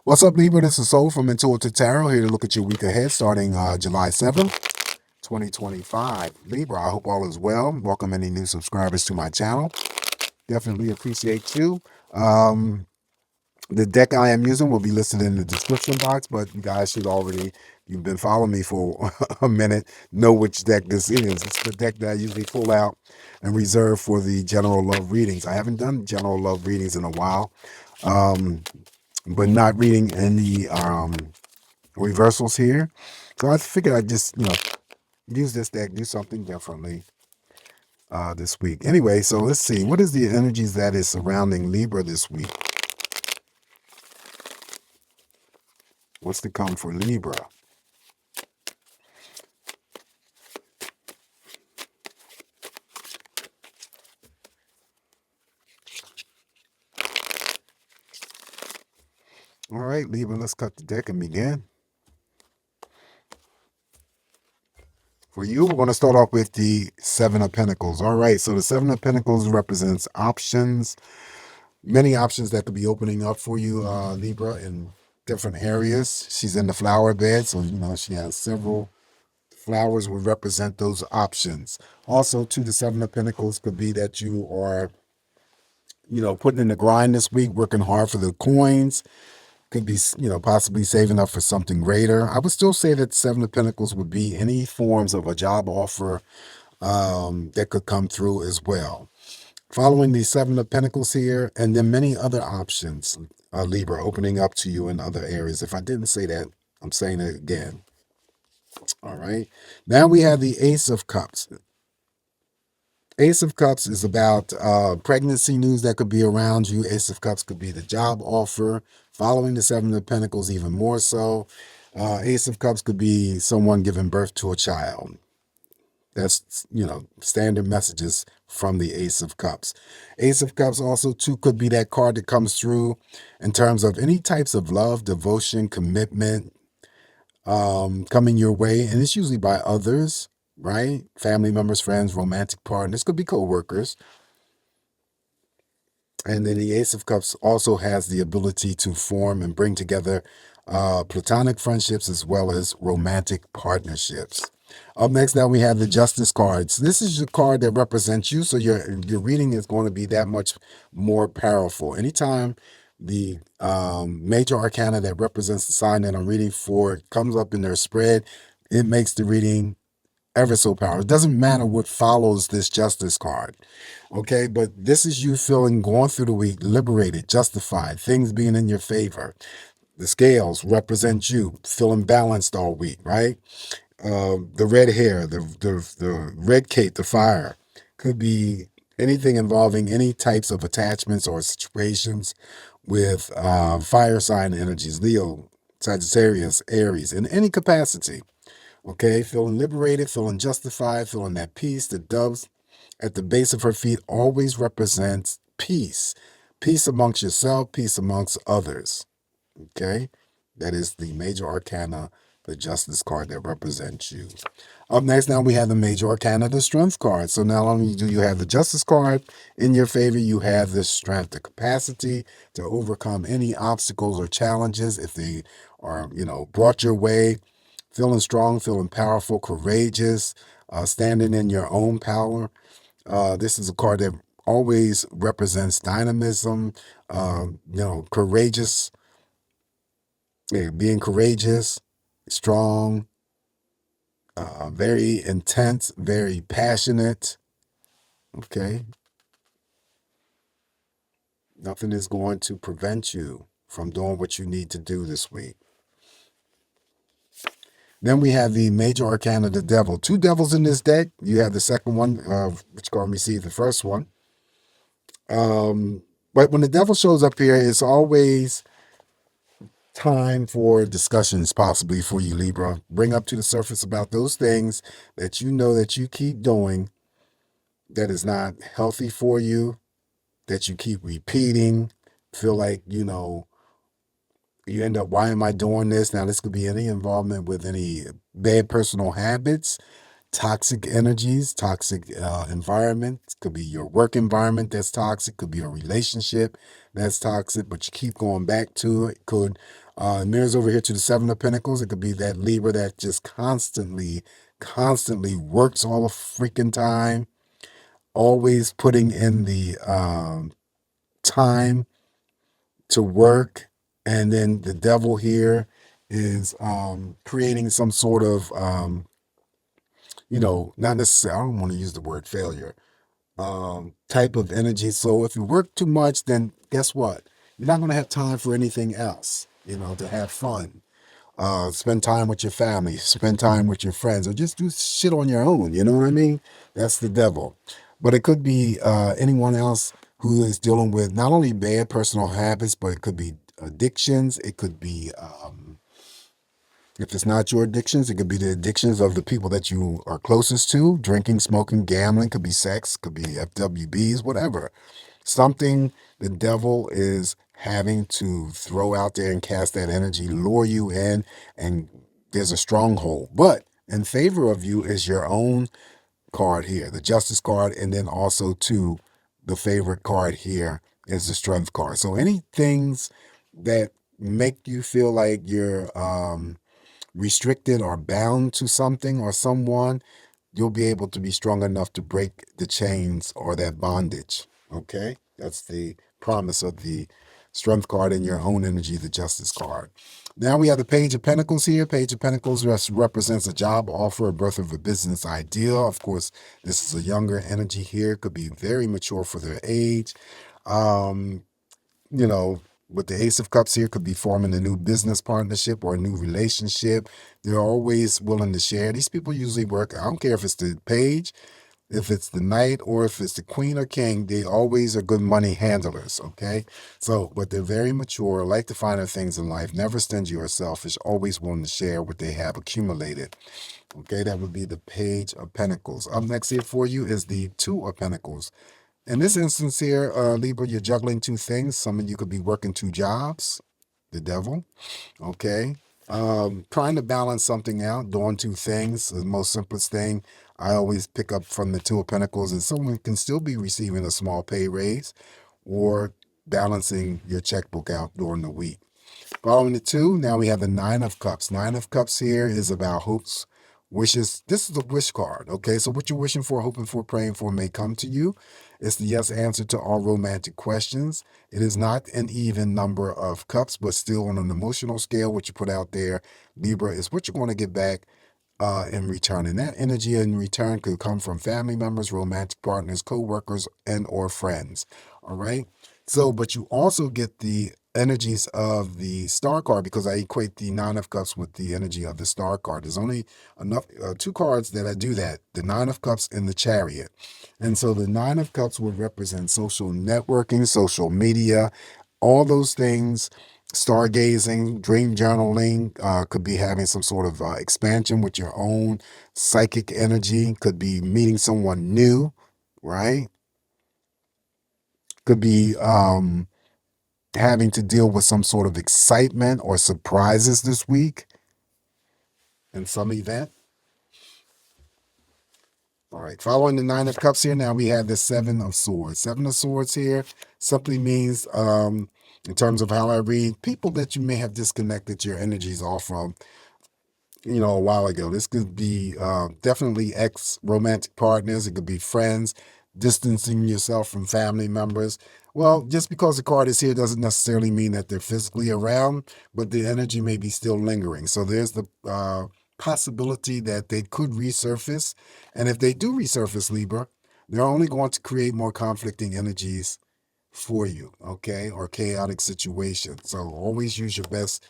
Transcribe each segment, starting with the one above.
What's up, Libra? This is Soul from Intuitive Tarot here to look at your week ahead starting July 7th, 2025. Libra, I hope all is well. Welcome any new subscribers to my channel. Definitely appreciate you. The deck I am using will be listed in the description box, but you guys should already, you've been following me for a minute, know which deck this is. It's the deck that I usually pull out and reserve for the general love readings. I haven't done general love readings in a while, but not reading any reversals here. So I figured I'd just, use this deck, do something differently this week. Anyway, so let's see. What is the energies that is surrounding Libra this week? What's to come for Libra? All right, Libra, let's cut the deck and begin. For you, we're going to start off with the Seven of Pentacles. All right, so the Seven of Pentacles represents options, many options that could be opening up for you, Libra, in different areas. She's in the flower bed, so, she has several flowers would represent those options. Also, to the Seven of Pentacles could be that you are, putting in the grind this week, working hard for the coins. Could be, possibly saving up for something greater. I would still say that Seven of Pentacles would be any forms of a job offer that could come through as well. Following the Seven of Pentacles here, and then many other options, Libra, opening up to you in other areas. If I didn't say that, I'm saying it again. All right. Now we have the Ace of Cups. Ace of Cups is about pregnancy news that could be around you. Ace of Cups could be the job offer. Following the Seven of Pentacles, even more so. Ace of Cups could be someone giving birth to a child. That's, standard messages from the Ace of Cups. Ace of Cups also, too, could be that card that comes through in terms of any types of love, devotion, commitment coming your way. And it's usually by others, right? Family members, friends, romantic partners. Could be co-workers. And then the Ace of Cups also has the ability to form and bring together platonic friendships as well as romantic partnerships. Up next, now we have the Justice cards. This is your card that represents you, so your reading is going to be that much more powerful. Anytime the major arcana that represents the sign that I'm reading for comes up in their spread, it makes the reading ever so powerful. It doesn't matter what follows this Justice card. Okay, but this is you feeling, going through the week, liberated, justified, things being in your favor. The scales represent you feeling balanced all week, right? The red hair, the red cape, the fire, could be anything involving any types of attachments or situations with fire sign energies, Leo, Sagittarius, Aries, in any capacity. Okay, feeling liberated, feeling justified, feeling that peace. The doves at the base of her feet always represents peace. Peace amongst yourself, peace amongst others. Okay, that is the major arcana, the Justice card that represents you. Up next, now we have the major arcana, the Strength card. So not only do you have the Justice card in your favor, you have the strength, the capacity to overcome any obstacles or challenges if they are, brought your way. Feeling strong, feeling powerful, courageous, standing in your own power. This is a card that always represents dynamism, courageous, being courageous, strong, very intense, very passionate. Okay. Nothing is going to prevent you from doing what you need to do this week. Then we have the major arcana, the devil. Two devils in this deck. You have the second one, which card received the first one. But when the devil shows up here, it's always time for discussions, possibly for you, Libra. Bring up to the surface about those things that you know that you keep doing that is not healthy for you, that you keep repeating, feel like, you end up, why am I doing this? Now, this could be any involvement with any bad personal habits, toxic energies, toxic environment. It could be your work environment that's toxic. Could be a relationship that's toxic, but you keep going back to it. Could Mirrors over here to the Seven of Pentacles. It could be that Libra that just constantly works all the freaking time, always putting in the time to work. And then the devil here is creating some sort of, not necessarily, I don't want to use the word failure, type of energy. So if you work too much, then guess what? You're not going to have time for anything else, to have fun. Spend time with your family, spend time with your friends, or just do shit on your own. You know what I mean? That's the devil. But it could be anyone else who is dealing with not only bad personal habits, but it could be addictions. It could be, if it's not your addictions, it could be the addictions of the people that you are closest to. Drinking, smoking, gambling, could be sex, could be FWBs, whatever. Something the devil is having to throw out there and cast that energy, lure you in, and there's a stronghold. But in favor of you is your own card here, the Justice card, and then also too, the favorite card here is the Strength card. So any things that make you feel like you're restricted or bound to something or someone, you'll be able to be strong enough to break the chains or that bondage. Okay? That's the promise of the Strength card in your own energy, the Justice card. Now we have the Page of Pentacles here. Page of Pentacles represents a job offer, a birth of a business idea. Of course, this is a younger energy here. Could be very mature for their age. Um, you know, with the Ace of Cups here, could be forming a new business partnership or a new relationship. They're always willing to share. These people usually work, I don't care if it's the page, if it's the knight, or if it's the queen or king, they always are good money handlers, okay? So, but they're very mature, like the finer things in life, never stingy or selfish, always willing to share what they have accumulated. Okay, that would be the Page of Pentacles. Up next here for you is the Two of Pentacles. In this instance here, Libra, you're juggling two things. Some of you could be working two jobs, the devil, okay? Trying to balance something out, doing two things. The most simplest thing I always pick up from the Two of Pentacles is someone can still be receiving a small pay raise or balancing your checkbook out during the week. Following the two, now we have the Nine of Cups. Nine of Cups here is about hopes, wishes. This is a wish card, okay? So what you're wishing for, hoping for, praying for may come to you. It's the yes answer to all romantic questions. It is not an even number of cups, but still on an emotional scale, what you put out there, Libra, is what you're going to get back in return. And that energy in return could come from family members, romantic partners, co-workers, and or friends. All right. So, but you also get the energies of the star card because I equate the Nine of Cups with the energy of the star card. There's only enough two cards that I do that, the Nine of Cups and the Chariot. And so the Nine of Cups would represent social networking, social media, all those things. Stargazing, dream journaling, could be having some sort of expansion with your own psychic energy, could be meeting someone new, right? Could be having to deal with some sort of excitement or surprises this week in some event. All right, following the Nine of Cups here, now we have the Seven of Swords. Seven of Swords here simply means, in terms of how I read, people that you may have disconnected your energies off from, a while ago. This could be definitely ex-romantic partners. It could be friends, distancing yourself from family members. Well, just because the card is here doesn't necessarily mean that they're physically around, but the energy may be still lingering. So there's the possibility that they could resurface. And if they do resurface, Libra, they're only going to create more conflicting energies for you, okay, or chaotic situations. So always use your best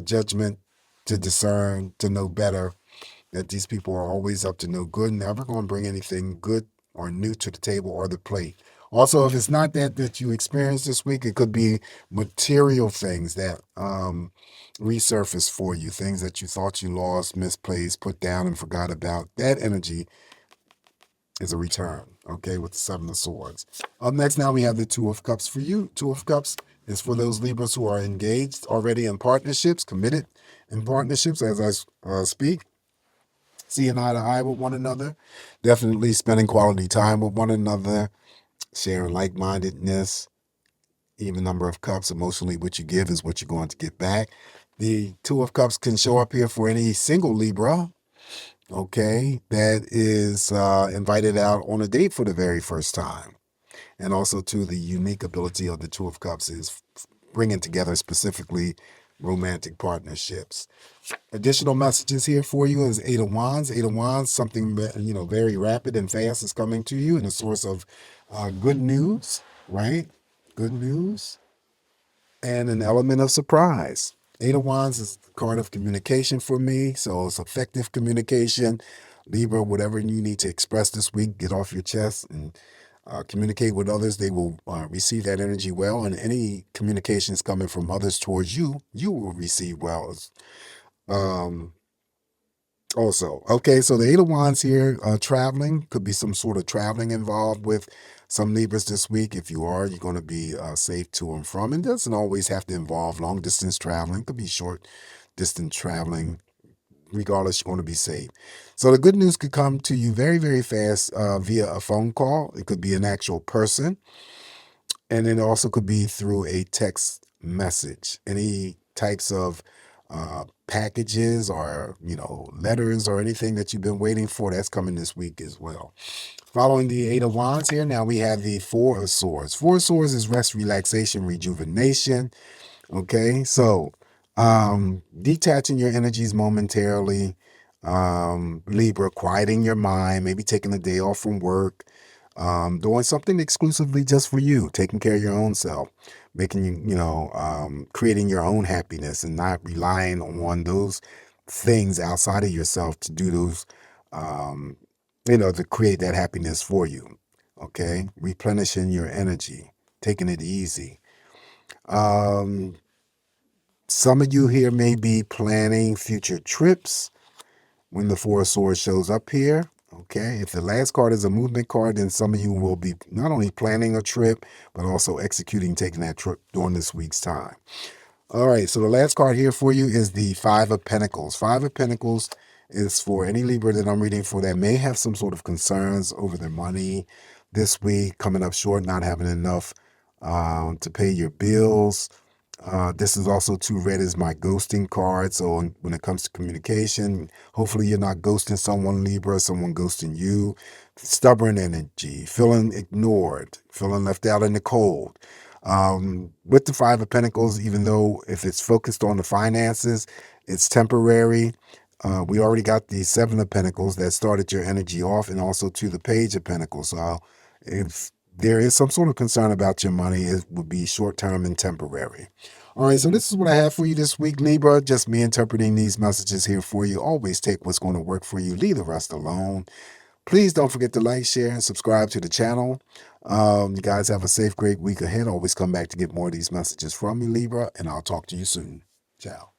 judgment to discern, to know better that these people are always up to no good, never going to bring anything good or new to the table or the plate. Also, if it's not that you experienced this week, it could be material things that resurface for you, things that you thought you lost, misplaced, put down, and forgot about. That energy is a return, okay, with the Seven of Swords. Up next, now we have the Two of Cups for you. Two of Cups is for those Libras who are engaged already in partnerships, committed in partnerships as I speak, seeing eye to eye with one another, definitely spending quality time with one another, sharing like-mindedness, Even number of cups, emotionally, what you give is what you're going to get back. The Two of Cups can show up here for any single Libra, okay, that is invited out on a date for the very first time. And also, too, the unique ability of the Two of Cups is bringing together specifically romantic partnerships. Additional messages here for you is Eight of Wands. Eight of Wands, something very rapid and fast is coming to you, and a source of good news, right? Good news, and an element of surprise. Eight of Wands is the card of communication for me, so it's effective communication. Libra, whatever you need to express this week, get off your chest and communicate with others. They will receive that energy well, and any communications coming from others towards you, you will receive well. Um, Also, okay, so the Eight of Wands here, traveling, could be some sort of traveling involved with some Libras this week. If you are, you're going to be safe to and from. It doesn't always have to involve long distance traveling. It could be short distance traveling. Regardless, you're going to be safe. So the good news could come to you very, very fast via a phone call. It could be an actual person. And it also could be through a text message. Any types of packages or letters or anything that you've been waiting for, that's coming this week as well. Following the Eight of Wands here, now we have the Four of Swords. Four of Swords is rest, relaxation, rejuvenation. Okay, so detaching your energies momentarily, Libra, quieting your mind, maybe taking a day off from work, doing something exclusively just for you, taking care of your own self, making creating your own happiness and not relying on those things outside of yourself to do those, to create that happiness for you. Okay, replenishing your energy, taking it easy. Some of you here may be planning future trips when the Four of Swords shows up here. Okay, if the last card is a movement card, then some of you will be not only planning a trip, but also executing taking that trip during this week's time. All right, so the last card here for you is the Five of Pentacles. Five of Pentacles is for any Libra that I'm reading for that may have some sort of concerns over their money this week, coming up short, not having enough to pay your bills. This is also too red as my ghosting card. So when it comes to communication, hopefully you're not ghosting someone, Libra, someone ghosting you. Stubborn energy, feeling ignored, feeling left out in the cold. With the Five of Pentacles, even though if it's focused on the finances, it's temporary. We already got the Seven of Pentacles that started your energy off, and also to the Page of Pentacles. So if there is some sort of concern about your money, it would be short-term and temporary. All right, so this is what I have for you this week, Libra. Just me interpreting these messages here for you. Always take what's going to work for you. Leave the rest alone. Please don't forget to like, share, and subscribe to the channel. You guys have a safe, great week ahead. Always come back to get more of these messages from me, Libra, and I'll talk to you soon. Ciao.